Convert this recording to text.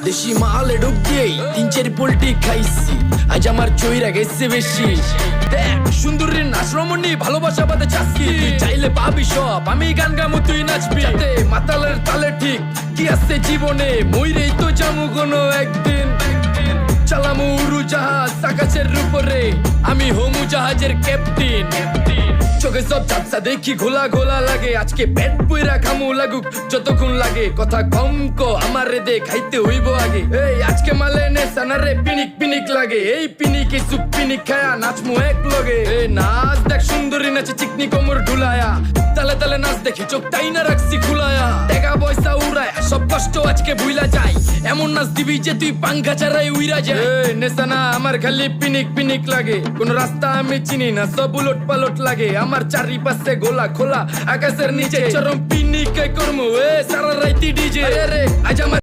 দেশি মালে ডুব দিয়েই 3-4 পোল্টি খাইছি, আজ আমার চইরা গেছে বেশি। দেখ সুন্দরীর নাচ রমণী, ভালোবাসা বাদে চাচ্ছি, চাইলে পাবি সব, আমি গান গামু তুই নাচবি। যাতে মাতালের তালে ঠিক কি আছে জীবনে, মইরেই তো জামু কোনো একদিন। চালামু উড়োজাহাজ আকাশের উপরে, আমি হোমু জাহাজের ক্যাপ্টেন। চোখে সব চাপসা দেখি ঘোলা ঘোলা লাগে, আজকে পেট পুইরা খামু লাগুক যতক্ষণ লাগে। কথা কম কো আমার রে দে, খাইতে হইব আগে। এই আজকে মালে নে সানারে পিনিক পিনিক লাগে, এই পিনিকে সুপ পিনিক খায়া নাচমু এক লগে। এই নাচ দেখ সুন্দরী নাচে চিকনি কোমর ঢুলায়া, তালে তালে নাচ দেখি চোখ তাই না রাখছি খুলায়া। টাকা পয়সা উড়ায় সব কষ্ট আজকে ভুইলা যায়, এমন নাচ দিবি যে তুই পাঙ্খা ছাড়াই উইরা যায়। নেশানা আমার খালি পিনিক পিনিক লাগে, কোন রাস্তা আমি চিনি না, সব উলট পালট লাগে। আমার চারিপাশে গোলা খোলা আকাশের নিচে, চরম পিনিক করমু সারা রাইতি ডিজে। আজ আমার